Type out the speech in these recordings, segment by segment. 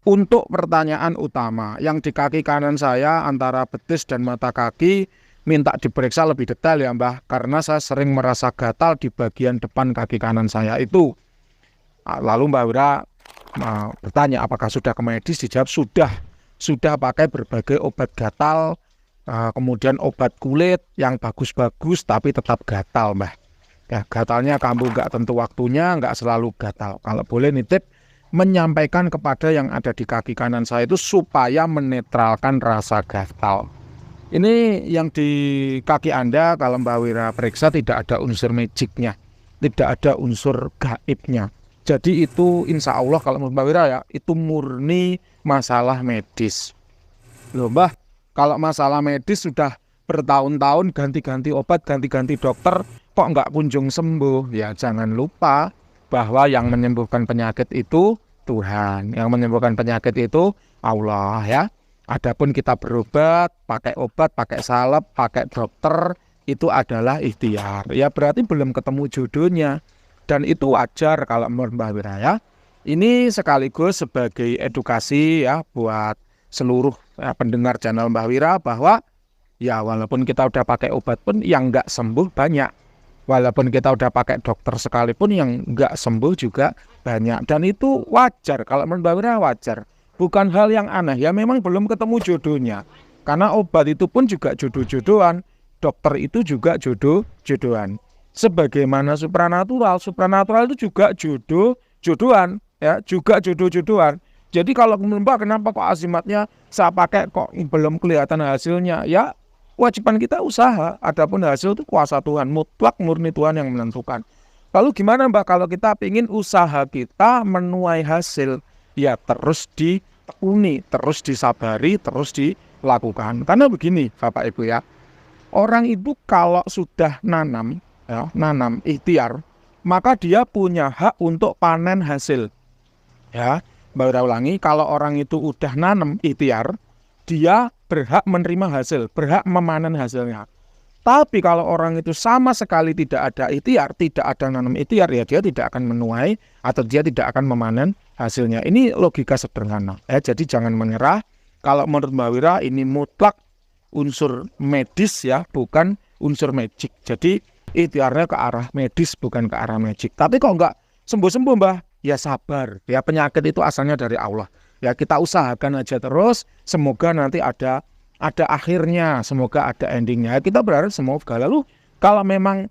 Untuk pertanyaan utama, yang di kaki kanan saya antara betis dan mata kaki minta diperiksa lebih detail ya Mbah, karena saya sering merasa gatal di bagian depan kaki kanan saya itu. Lalu Mbak Wira bertanya apakah sudah ke medis, dijawab sudah pakai berbagai obat gatal, kemudian obat kulit yang bagus-bagus tapi tetap gatal Mbah. Ya, gatalnya kambuh nggak tentu waktunya, nggak selalu gatal. Kalau boleh nitip, menyampaikan kepada yang ada di kaki kanan saya itu supaya menetralkan rasa gatal. Ini yang di kaki Anda kalau Mbak Wira periksa tidak ada unsur magicnya, tidak ada unsur gaibnya. Jadi itu insya Allah kalau Mbak Wira ya, itu murni masalah medis. Loh Mbah, kalau masalah medis sudah bertahun-tahun ganti-ganti obat, ganti-ganti dokter, kok nggak kunjung sembuh? Ya jangan lupa bahwa yang menyembuhkan penyakit itu Tuhan, yang menyembuhkan penyakit itu Allah ya. Adapun kita berobat, pakai obat, pakai salep, pakai dokter, itu adalah ikhtiar. Ya berarti belum ketemu jodohnya. Dan itu wajar kalau menurut Mbak Wira ya. Ini sekaligus sebagai edukasi ya buat seluruh pendengar channel Mbak Wira bahwa ya walaupun kita udah pakai obat pun yang nggak sembuh banyak. Walaupun kita udah pakai dokter sekalipun yang nggak sembuh juga banyak. Dan itu wajar, kalau menurut Mbak Wira wajar. Bukan hal yang aneh, ya memang belum ketemu jodohnya. Karena obat itu pun juga jodoh-jodohan, dokter itu juga jodoh-jodohan. Sebagaimana supranatural itu juga jodoh-jodohan, ya juga jodoh-jodohan. Jadi kalau Mbak kenapa kok azimatnya saya pakai kok belum kelihatan hasilnya, ya kewajiban kita usaha, adapun hasil itu kuasa Tuhan, mutlak murni Tuhan yang menentukan. Lalu gimana Mbak kalau kita ingin usaha kita menuai hasil? Ya terus ditekuni, terus disabari, terus dilakukan. Karena begini Bapak Ibu ya, orang itu kalau sudah nanam ikhtiar, maka dia punya hak untuk panen hasil. Ya, Mbak ulangi, kalau orang itu udah nanam ikhtiar, dia berhak menerima hasil, berhak memanen hasilnya. Tapi kalau orang itu sama sekali tidak ada ikhtiar, tidak ada nanam ikhtiar, ya dia tidak akan menuai atau dia tidak akan memanen hasilnya. Ini logika sederhana. Jadi jangan menyerah. Kalau menurut Mbak Wira ini mutlak unsur medis ya, bukan unsur magic. Jadi ikhtiarnya ke arah medis, bukan ke arah magic. Tapi kok nggak sembuh-sembuh Mbah? Ya sabar. Ya penyakit itu asalnya dari Allah. Ya kita usahakan aja terus. Semoga nanti ada akhirnya, semoga ada endingnya. Kita berharap semoga. Lalu kalau memang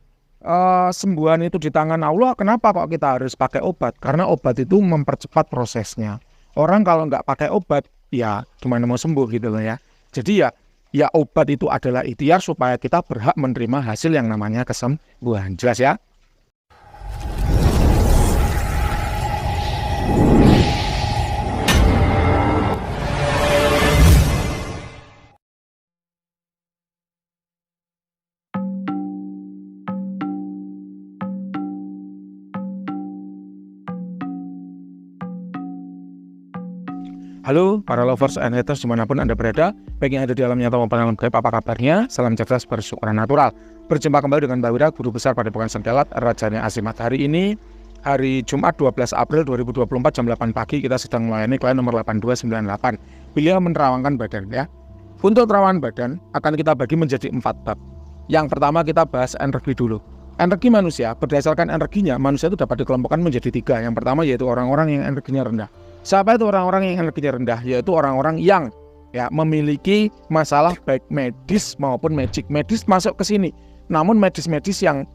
sembuhan itu di tangan Allah, kenapa kok kita harus pakai obat? Karena obat itu mempercepat prosesnya. Orang kalau nggak pakai obat, ya gimana mau sembuh gitu loh ya. Jadi ya obat itu adalah ikhtiar supaya kita berhak menerima hasil yang namanya kesembuhan. Jelas ya? Halo para lovers and haters dimanapun Anda berada, baik yang ada di alam nyata maupun alam gaib, apa kabarnya? Salam cerdas bersyukuran natural. Berjumpa kembali dengan Mbak Wira, Guru Besar Padepokan Sengkelat, Rajanya Azimat. Hari ini, hari Jumat 12 April 2024 jam 8 pagi, kita sedang melayani klien nomor 8298. Beliau menerawangkan badan ya. Untuk terawangan badan akan kita bagi menjadi 4 bab. Yang pertama kita bahas energi dulu. Energi manusia, berdasarkan energinya, manusia itu dapat dikelompokkan menjadi 3. Yang pertama yaitu orang-orang yang energinya rendah. Siapa itu orang-orang yang energinya rendah? Yaitu orang-orang yang memiliki masalah baik medis maupun magic. Medis masuk ke sini. Namun medis-medis yang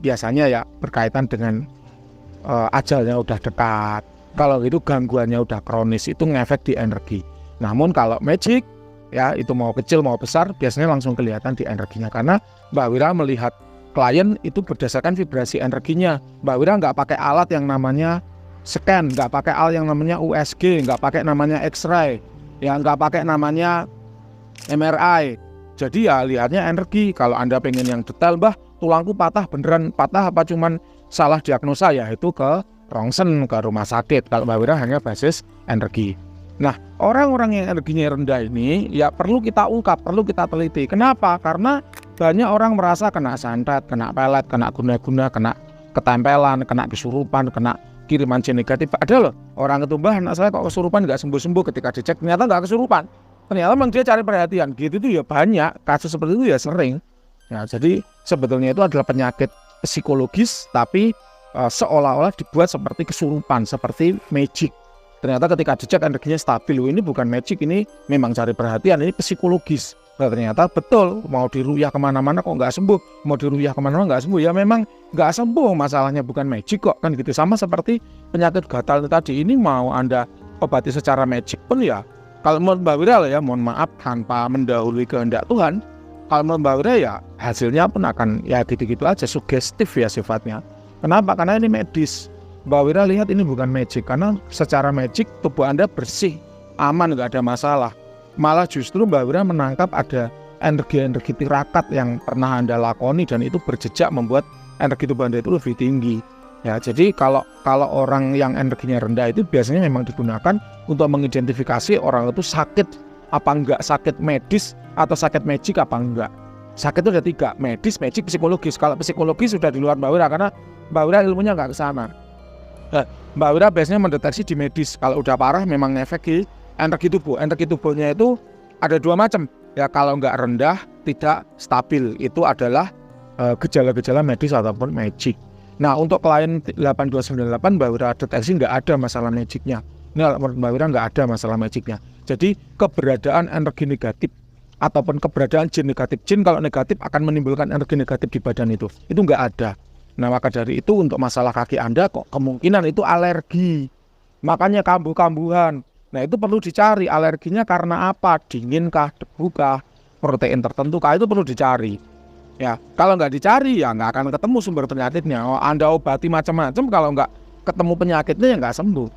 biasanya ya berkaitan dengan ajalnya udah dekat. Kalau itu gangguannya udah kronis, itu ngefek di energi. Namun kalau magic ya itu mau kecil mau besar biasanya langsung kelihatan di energinya, karena Mbak Wira melihat klien itu berdasarkan vibrasi energinya. Mbak Wira nggak pakai alat yang namanya scan, nggak pakai alat yang namanya USG, nggak pakai namanya X-ray, ya nggak pakai namanya MRI. Jadi ya lihatnya energi. Kalau Anda pengen yang detail, Mbah tulangku patah beneran patah apa cuman salah diagnosa, ya itu ke rongsen, ke rumah sakit. Kalau Mbak Wira hanya basis energi. Nah, orang-orang yang energinya rendah ini ya perlu kita ungkap, perlu kita teliti. Kenapa? Karena banyak orang merasa kena santet, kena pelet, kena guna-guna, kena ketempelan, kena kesurupan, kena kiriman jin negatif. Ada loh orang ketumbah, anak saya kok kesurupan nggak sembuh-sembuh, ketika dicek ternyata nggak kesurupan, ternyata memang dia cari perhatian gitu. Itu ya banyak kasus seperti itu ya, sering ya. Jadi sebetulnya itu adalah penyakit psikologis, tapi seolah-olah dibuat seperti kesurupan, seperti magic. Ternyata ketika dicek energinya stabil. Ini bukan magic, ini memang cari perhatian, ini psikologis. Nah, ternyata betul, mau diruyah kemana-mana kok nggak sembuh, mau diruyah kemana-mana nggak sembuh, ya memang nggak sembuh, masalahnya bukan magic kok, kan gitu. Sama seperti penyakit gatal tadi, ini mau Anda obati secara magic pun ya, kalau menurut Mbak Wira ya, mohon maaf tanpa mendahului kehendak Tuhan, kalau menurut Mbak Wira ya hasilnya pun akan ya gitu-gitu aja, sugestif ya sifatnya. Kenapa? Karena ini medis. Mbak Wira lihat ini bukan magic, karena secara magic tubuh Anda bersih, aman, nggak ada masalah. Malah justru Mbak Wira menangkap ada energi-energi tirakat yang pernah Anda lakoni, dan itu berjejak membuat energi tubuh Anda itu lebih tinggi. Ya, jadi kalau orang yang energinya rendah itu biasanya memang digunakan untuk mengidentifikasi orang itu sakit apa enggak, sakit medis atau sakit magic apa enggak. Sakit itu ada 3, medis, magic, psikologis. Kalau psikologis sudah di luar Mbak Wira, karena Mbak Wira ilmunya nggak ke sana. Mbak Wira biasanya mendeteksi di medis. Kalau udah parah memang efek di energi tubuh. Energi tubuhnya itu ada 2 macam. Ya, kalau nggak rendah, tidak stabil, itu adalah gejala-gejala medis ataupun magic. Nah, untuk klien 8298 Mbak Wira deteksi nggak ada masalah magicnya. Ini menurut Mbak Wira nggak ada masalah magicnya. Jadi keberadaan energi negatif ataupun keberadaan jin negatif, jin kalau negatif akan menimbulkan energi negatif di badan itu nggak ada. Nah, maka dari itu untuk masalah kaki Anda kok kemungkinan itu alergi, makanya kambuh-kambuhan. Nah, itu perlu dicari alerginya karena apa, dinginkah, debukah, protein tertentu kah, itu perlu dicari. Ya, kalau nggak dicari ya nggak akan ketemu sumber penyakitnya. Anda obati macam-macam, kalau nggak ketemu penyakitnya ya nggak sembuh.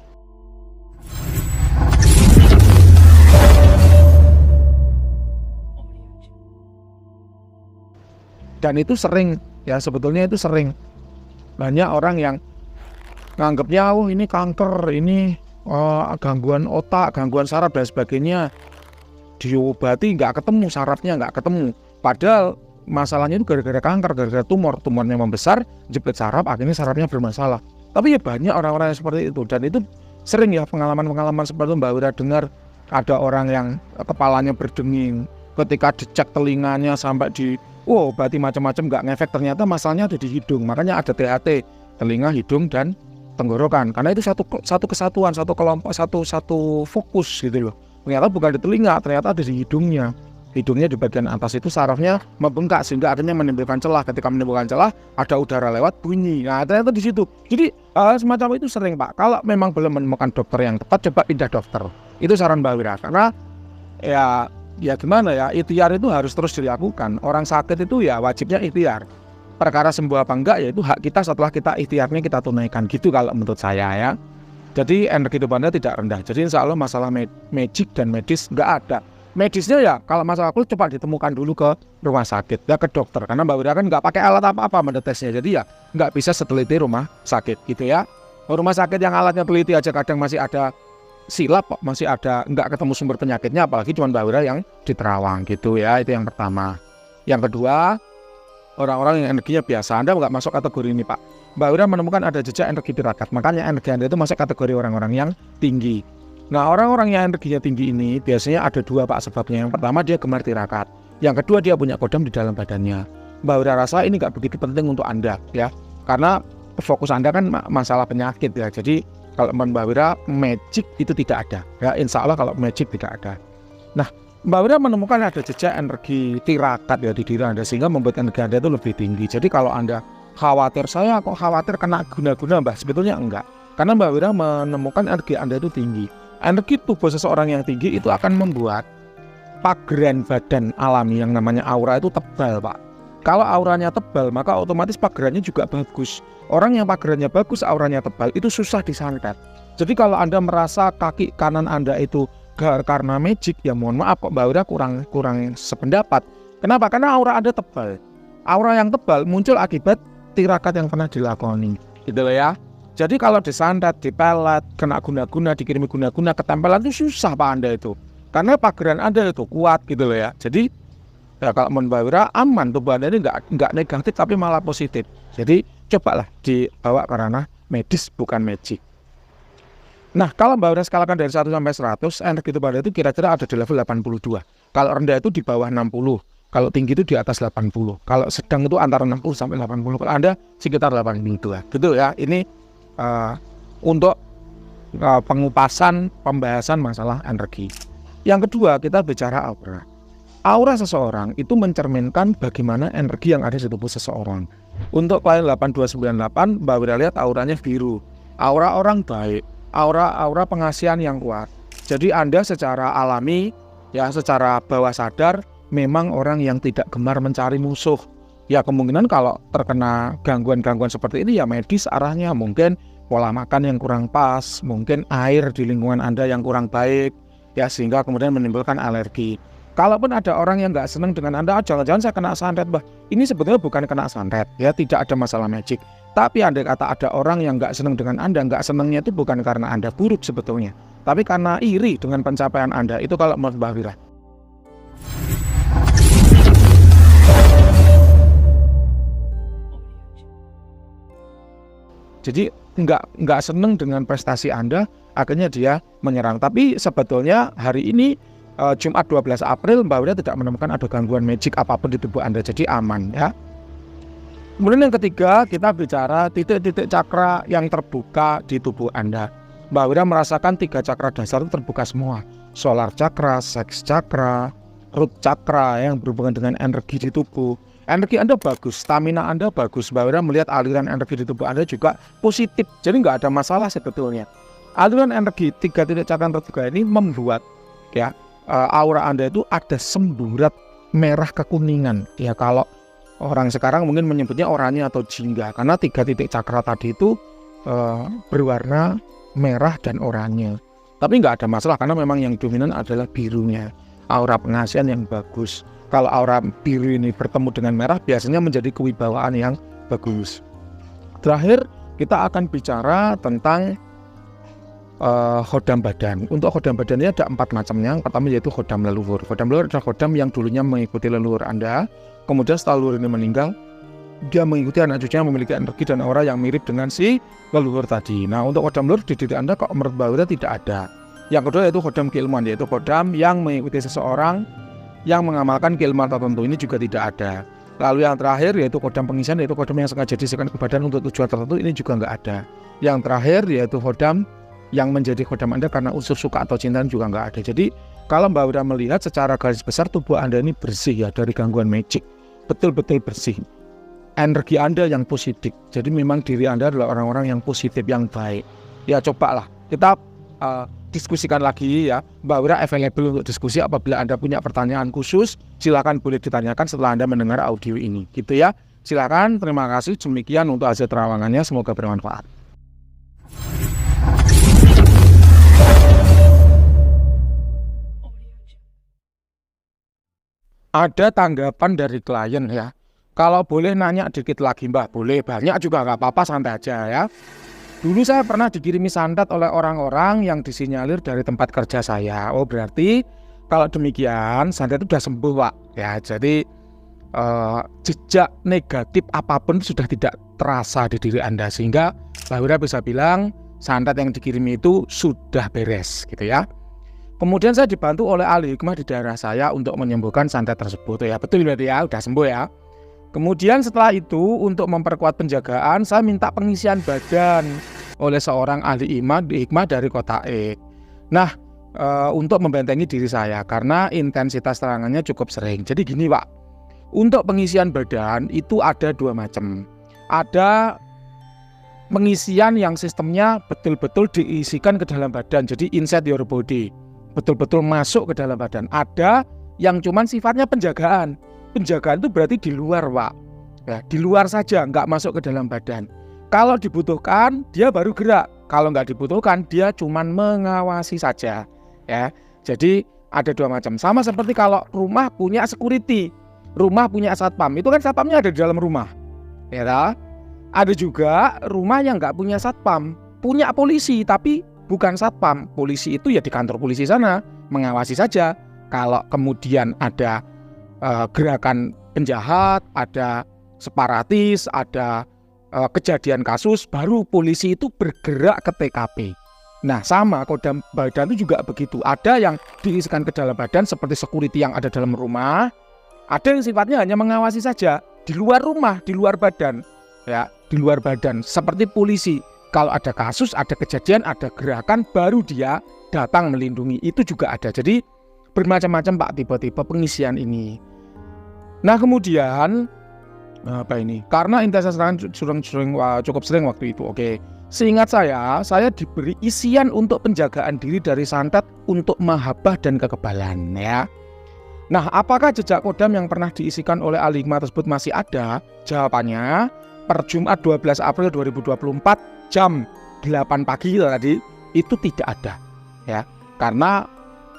Dan itu sering, ya sebetulnya itu sering. Banyak orang yang nganggapnya, oh ini kanker, ini gangguan otak, gangguan saraf dan sebagainya. Diobati nggak ketemu, sarafnya nggak ketemu. Padahal masalahnya itu gara-gara kanker, gara-gara tumornya membesar, jepit saraf, akhirnya sarafnya bermasalah. Tapi ya banyak orang-orang yang seperti itu, dan itu sering ya pengalaman-pengalaman seperti itu Mbak Wira dengar. Ada orang yang kepalanya berdenging, ketika dicek telinganya sampai obati macam-macam nggak ngefek, ternyata masalahnya ada di hidung. Makanya ada THT, telinga, hidung, dan tenggorokan, karena itu satu kesatuan, satu kelompok, satu fokus gitu loh. Ternyata bukan di telinga, ternyata ada di hidungnya. Hidungnya di bagian atas itu sarafnya membengkak sehingga akhirnya menimbulkan celah. Ketika menimbulkan celah, ada udara lewat, bunyi. Nah, ternyata di situ. Jadi semacam itu sering Pak. Kalau memang belum menemukan dokter yang tepat, coba pindah dokter. Itu saran Mbak Wira. Karena ya gimana ya, ikhtiar itu harus terus dilakukan. Orang sakit itu ya wajibnya ikhtiar. Perkara sembuh apa enggak ya itu hak kita setelah kita ikhtiarnya kita tunaikan, gitu kalau menurut saya ya. Jadi energi tubuh Anda tidak rendah. Jadi insya Allah masalah magic dan medis nggak ada. Medisnya ya kalau masalah kulit coba ditemukan dulu ke rumah sakit, ya ke dokter. Karena Mbak Wira kan nggak pakai alat apa-apa mendetesnya, jadi ya nggak bisa seteliti rumah sakit gitu ya. Rumah sakit yang alatnya teliti aja kadang masih ada silap, masih ada nggak ketemu sumber penyakitnya, apalagi cuma Mbak Wira yang di Terawang gitu ya. Itu yang pertama. Yang kedua, orang-orang yang energinya biasa, Anda nggak masuk kategori ini Pak. Mbak Wira menemukan ada jejak energi tirakat, makanya energi Anda itu masuk kategori orang-orang yang tinggi. Nah, orang-orang yang energinya tinggi ini biasanya ada 2 Pak sebabnya. Yang pertama dia gemar tirakat, yang kedua dia punya kodam di dalam badannya. Mbak Wira rasa ini nggak begitu penting untuk Anda ya, karena fokus Anda kan masalah penyakit ya. Jadi kalau Mbak Wira magic itu tidak ada ya, insya Allah kalau magic tidak ada. Nah, Mbak Wira menemukan ada jejak energi tirakat ya di diri Anda, sehingga membuat energi Anda itu lebih tinggi. Jadi kalau Anda khawatir, saya kok khawatir kena guna-guna Mbak, sebetulnya enggak. Karena Mbak Wira menemukan energi Anda itu tinggi. Energi tubuh seseorang yang tinggi itu akan membuat pageran badan alami yang namanya aura itu tebal Pak. Kalau auranya tebal, maka otomatis pagerannya juga bagus. Orang yang pagerannya bagus, auranya tebal, itu susah disantet. Jadi kalau Anda merasa kaki kanan Anda itu karena magic, ya mohon maaf kok Mbak Wira kurang sependapat. Kenapa? Karena aura Anda tebal. Aura yang tebal muncul akibat tirakat yang pernah dilakoni, gitu loh ya. Jadi kalau disantet, dipelet, kena guna-guna, dikirimi guna-guna, ketempelan itu susah Pak Anda itu. Karena pageran Anda itu kuat gitu loh ya. Jadi ya kalau Mbak Wira aman, tubuh Anda ini nggak negatif tapi malah positif. Jadi cobalah dibawa ke ranah medis, bukan magic. Nah, kalau Mbak Ura skalakan dari 1 sampai 100, energi tubuh Anda itu kira-kira ada di level 82. Kalau rendah itu di bawah 60. Kalau tinggi itu di atas 80. Kalau sedang itu antara 60 sampai 80. Kalau Anda sekitar 82. Gitu ya. Ini untuk pengupasan, pembahasan masalah energi. Yang kedua, kita bicara aura. Aura seseorang itu mencerminkan bagaimana energi yang ada di tubuh seseorang. Untuk klien 8298, Mbak Wira lihat auranya biru. Aura orang baik, aura pengasihan yang kuat. Jadi Anda secara alami, ya secara bawah sadar, memang orang yang tidak gemar mencari musuh. Ya kemungkinan kalau terkena gangguan-gangguan seperti ini ya medis arahnya, mungkin pola makan yang kurang pas, mungkin air di lingkungan Anda yang kurang baik, ya sehingga kemudian menimbulkan alergi. Kalaupun ada orang yang nggak senang dengan Anda, jangan-jangan saya kena santet, Mbah. Ini sebetulnya bukan kena santet, ya tidak ada masalah magic. Tapi andai kata ada orang yang nggak senang dengan Anda, nggak senangnya itu bukan karena Anda buruk sebetulnya, tapi karena iri dengan pencapaian Anda. Itu kalau menurut Mbah Wira. Jadi nggak senang dengan prestasi Anda, akhirnya dia menyerang. Tapi sebetulnya hari ini Jumat 12 April Mbak Wira tidak menemukan ada gangguan magic apapun di tubuh Anda, jadi aman ya. Kemudian yang ketiga, kita bicara titik-titik cakra yang terbuka di tubuh Anda. Mbak Wira merasakan 3 cakra dasar itu terbuka semua. Solar cakra, sex cakra, root cakra yang berhubungan dengan energi di tubuh. Energi Anda bagus, stamina Anda bagus. Mbak Wira melihat aliran energi di tubuh Anda juga positif, jadi nggak ada masalah sebetulnya. Aliran energi 3 titik cakra terbuka ini membuat ya aura Anda itu ada semburat merah kekuningan. Ya kalau orang sekarang mungkin menyebutnya oranye atau jingga, karena 3 titik cakra tadi itu berwarna merah dan oranye. Tapi nggak ada masalah karena memang yang dominan adalah birunya. Aura pengasihan yang bagus. Kalau aura biru ini bertemu dengan merah biasanya menjadi kewibawaan yang bagus. Terakhir kita akan bicara tentang khodam badan. Untuk khodam badan ini ada 4 macamnya. Yang pertama yaitu khodam leluhur. Khodam leluhur adalah khodam yang dulunya mengikuti leluhur Anda. Kemudian setelah leluhur ini meninggal, dia mengikuti anak cucunya yang memiliki energi dan aura yang mirip dengan si leluhur tadi. Nah, untuk khodam leluhur di diri Anda kok menurut Mbak Wira tidak ada. Yang kedua yaitu khodam keilmuan, yaitu khodam yang mengikuti seseorang yang mengamalkan keilmuan tertentu. Ini juga tidak ada. Lalu yang terakhir yaitu khodam pengisian, yaitu khodam yang sengaja disisikan ke badan untuk tujuan tertentu. Ini juga nggak ada. Yang terakhir yaitu khodam yang menjadi khodam Anda karena unsur suka atau cinta juga nggak ada. Jadi kalau Mbak Wira melihat secara garis besar tubuh Anda ini bersih ya dari gangguan magic, betul-betul bersih. Energi Anda yang positif. Jadi memang diri Anda adalah orang-orang yang positif, yang baik. Ya cobalah kita diskusikan lagi ya. Mbak Wira available untuk diskusi. Apabila Anda punya pertanyaan khusus, silakan boleh ditanyakan setelah Anda mendengar audio ini. Gitu ya. Silakan. Terima kasih. Demikian untuk hasil terawangannya. Semoga bermanfaat. Ada tanggapan dari klien ya. Kalau boleh nanya dikit lagi Mbak, boleh, banyak juga nggak apa-apa, santai aja ya. Dulu saya pernah dikirimi santet oleh orang-orang yang disinyalir dari tempat kerja saya. Oh berarti kalau demikian santet itu sudah sembuh Pak. Ya jadi jejak negatif apapun sudah tidak terasa di diri Anda, sehingga Mbak Wira bisa bilang santet yang dikirimi itu sudah beres gitu ya. Kemudian saya dibantu oleh ahli hikmah di daerah saya untuk menyembuhkan santet tersebut ya. Betul berarti ya, udah sembuh ya. Kemudian setelah itu untuk memperkuat penjagaan saya minta pengisian badan oleh seorang ahli hikmah dari kota E. Nah untuk membentengi diri saya karena intensitas serangannya cukup sering. Jadi gini Pak, untuk pengisian badan itu ada 2 macam. Ada pengisian yang sistemnya betul-betul diisikan ke dalam badan, jadi inside your body, betul-betul masuk ke dalam badan. Ada yang cuman sifatnya penjagaan. Penjagaan itu berarti di luar Pak ya, di luar saja, nggak masuk ke dalam badan. Kalau dibutuhkan dia baru gerak, kalau nggak dibutuhkan dia cuman mengawasi saja ya. Jadi ada 2 macam. Sama seperti kalau rumah punya security, rumah punya satpam, itu kan satpamnya ada di dalam rumah ya tak? Ada juga rumah yang nggak punya satpam, punya polisi tapi bukan satpam. Polisi itu ya di kantor polisi sana mengawasi saja. Kalau kemudian ada gerakan penjahat, ada separatis, ada kejadian kasus, baru polisi itu bergerak ke TKP. Nah sama kodam badan itu juga begitu. Ada yang diisikan ke dalam badan seperti security yang ada dalam rumah. Ada yang sifatnya hanya mengawasi saja di luar rumah, di luar badan, ya, di luar badan. Seperti polisi, kalau ada kasus, ada kejadian, ada gerakan, baru dia datang melindungi. Itu juga ada. Jadi bermacam-macam Pak tipe-tipe pengisian ini. Nah kemudian apa ini? Karena intensitas serangan cukup sering waktu itu. Oke. Seingat saya diberi isian untuk penjagaan diri dari santet untuk mahabbah dan kekebalan, ya. Nah, apakah jejak kodam yang pernah diisikan oleh ahli hikmah tersebut masih ada? Jawabannya, per Jumat 12 April 2024 jam 8 pagi tadi itu tidak ada, ya. Karena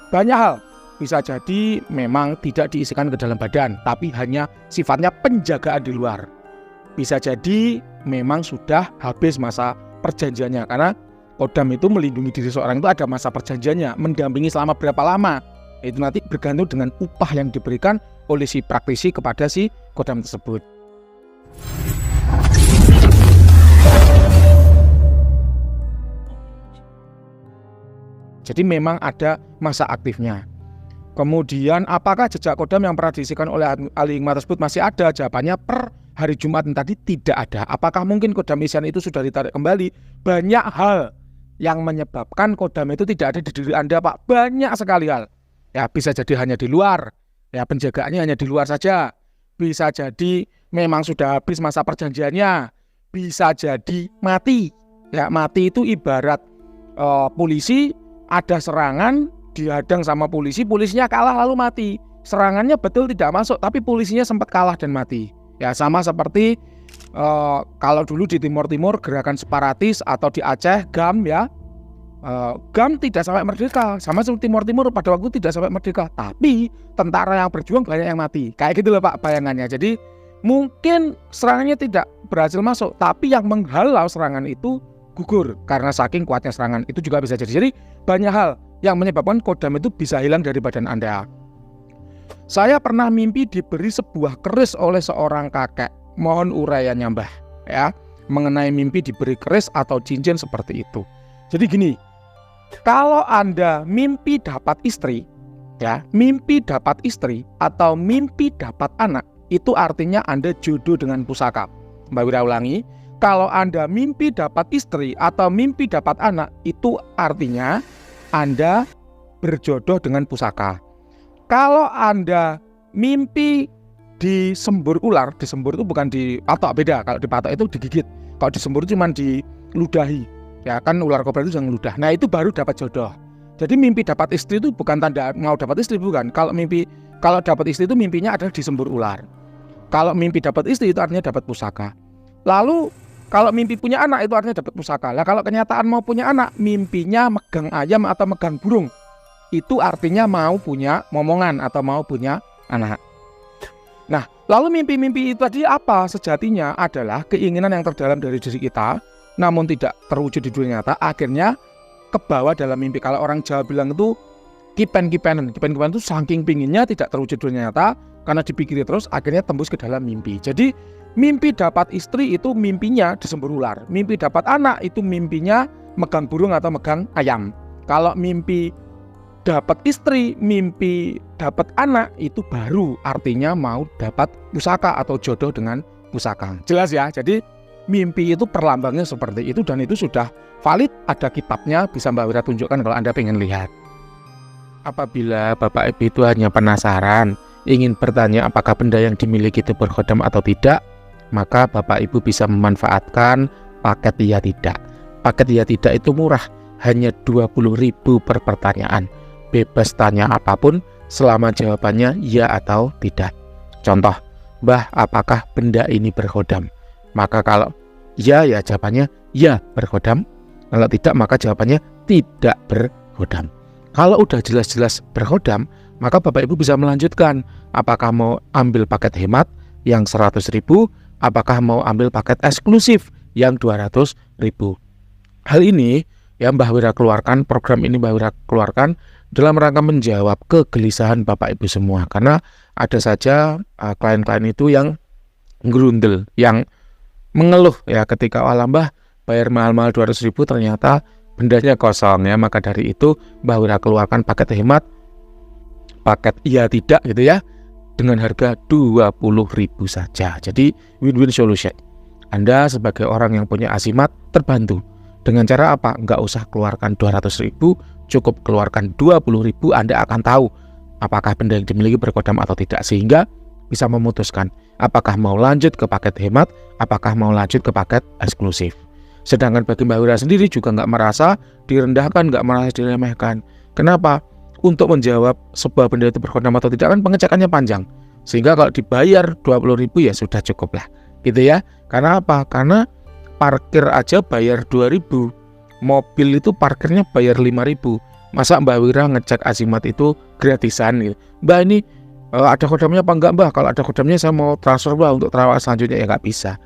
banyak hal, bisa jadi memang tidak diisikan ke dalam badan, tapi hanya sifatnya penjagaan di luar. Bisa jadi memang sudah habis masa perjanjiannya, karena kodam itu melindungi diri seorang itu ada masa perjanjiannya, mendampingi selama berapa lama. Itu nanti bergantung dengan upah yang diberikan oleh si praktisi kepada si kodam tersebut. Jadi memang ada masa aktifnya. Kemudian apakah jejak kodam yang pernah diisikan oleh ahli hikmah tersebut masih ada? Jawabannya per hari Jumat tadi tidak ada. Apakah mungkin kodam isian itu sudah ditarik kembali? Banyak hal yang menyebabkan kodam itu tidak ada di diri Anda, Pak. Banyak sekali hal. Ya bisa jadi hanya di luar, ya penjagaannya hanya di luar saja. Bisa jadi memang sudah habis masa perjanjiannya. Bisa jadi mati. Ya mati itu ibarat polisi ada serangan, dihadang sama polisi, polisinya kalah lalu mati. Serangannya betul tidak masuk, tapi polisinya sempat kalah dan mati. Ya sama seperti kalau dulu di Timur Timur gerakan separatis atau di Aceh GAM, ya. GAM tidak sampai merdeka, sama seperti Timur pada waktu tidak sampai merdeka, tapi tentara yang berjuang banyak yang mati. Kayak gitu loh Pak bayangannya. Jadi mungkin serangannya tidak berhasil masuk, tapi yang menghalau serangan itu gugur karena saking kuatnya serangan. Itu juga bisa jadi. Jadi banyak hal yang menyebabkan kodam itu bisa hilang dari badan Anda. Saya pernah mimpi diberi sebuah keris oleh seorang kakek. Mohon uraiannya Mbah, ya, mengenai mimpi diberi keris atau cincin seperti itu. Jadi gini, kalau Anda mimpi dapat istri, ya, mimpi dapat istri atau mimpi dapat anak, itu artinya Anda jodoh dengan pusaka. Mbak Wira ulangi, kalau Anda mimpi dapat istri atau mimpi dapat anak, itu artinya Anda berjodoh dengan pusaka. Kalau Anda mimpi disembur ular, disembur itu bukan dipatok, beda. Kalau dipatok itu digigit, kalau disembur cuma diludahi. Ya kan ular kobra itu jangan ludah. Nah itu baru dapat jodoh. Jadi mimpi dapat istri itu bukan tanda mau dapat istri, bukan. Kalau dapat istri itu mimpinya adalah disembur ular. Kalau mimpi dapat istri itu artinya dapat pusaka. Lalu kalau mimpi punya anak itu artinya dapat pusaka. Lah kalau kenyataan mau punya anak, mimpinya megang ayam atau megang burung, itu artinya mau punya momongan atau mau punya anak. Nah lalu mimpi-mimpi itu tadi apa? Sejatinya adalah keinginan yang terdalam dari diri kita, namun tidak terwujud di dunia nyata, akhirnya kebawa dalam mimpi. Kalau orang Jawa bilang itu kipen-kipenan itu saking pinginnya tidak terwujud di dunia nyata, karena dipikiri terus akhirnya tembus ke dalam mimpi. Jadi mimpi dapat istri itu mimpinya disembur ular, mimpi dapat anak itu mimpinya megang burung atau megang ayam. Kalau mimpi dapat istri, mimpi dapat anak itu baru artinya mau dapat pusaka atau jodoh dengan pusaka. Jelas ya? Jadi mimpi itu perlambangnya seperti itu, dan itu sudah valid, ada kitabnya, bisa Mbak Wira tunjukkan kalau Anda pengen lihat. Apabila Bapak Ibu itu hanya penasaran, ingin bertanya apakah benda yang dimiliki itu berkhodam atau tidak, maka Bapak Ibu bisa memanfaatkan paket iya tidak. Paket iya tidak itu murah, hanya 20.000 per pertanyaan. Bebas tanya apapun selama jawabannya ya atau tidak. Contoh, Mbah, apakah benda ini berkhodam? Maka kalau ya, ya jawabannya ya berkhodam. Kalau tidak, maka jawabannya tidak berkhodam. Kalau udah jelas-jelas berkhodam, maka Bapak Ibu bisa melanjutkan. Apakah mau ambil paket hemat yang 100.000, apakah mau ambil paket eksklusif yang 200.000. Hal ini yang Mbah Wira keluarkan, program ini Mbah Wira keluarkan dalam rangka menjawab kegelisahan Bapak Ibu semua. Karena ada saja klien-klien itu yang gerundel, yang mengeluh ya ketika Mbah bayar mahal-mahal 200.000 ternyata bendanya kosong ya. Maka dari itu Mbah Wira keluarkan paket hemat, paket iya tidak gitu ya, dengan harga 20.000 saja. Jadi win-win solution. Anda sebagai orang yang punya asimat terbantu. Dengan cara apa? Nggak usah keluarkan 200.000, cukup keluarkan 20.000. Anda akan tahu apakah benda yang dimiliki berkodam atau tidak, sehingga bisa memutuskan apakah mau lanjut ke paket hemat, apakah mau lanjut ke paket eksklusif. Sedangkan bagi Mbah Wira sendiri juga nggak merasa direndahkan, nggak merasa diremehkan. Kenapa? Untuk menjawab sebuah benda itu berkodam atau tidak kan pengecekannya panjang. Sehingga kalau dibayar 20.000 ya sudah cukup lah, gitu ya. Karena apa? Karena parkir aja bayar 2.000, mobil itu parkirnya bayar 5.000. Masa Mbah Wira ngecek asimat itu gratisan gitu? Mbah ini ada kodamnya apa enggak Mbah? Kalau ada kodamnya saya mau transfer Mbah untuk terawat selanjutnya, ya nggak bisa.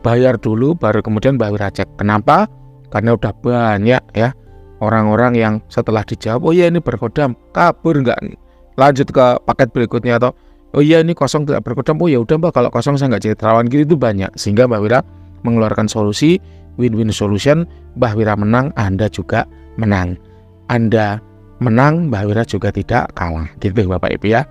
Bayar dulu baru kemudian Mbah Wira cek. Kenapa? Karena udah banyak ya orang-orang yang setelah dijawab, oh iya ini berkodam, kabur nggak lanjut ke paket berikutnya, atau oh iya ini kosong tidak berkodam, oh ya udah Mbah kalau kosong saya nggak jadi terawan gitu. Itu banyak, sehingga Mbah Wira mengeluarkan solusi win-win solution. Mbah Wira menang, Anda juga menang. Anda menang, Mbah Wira juga tidak kalah, gitu Bapak Ibu ya.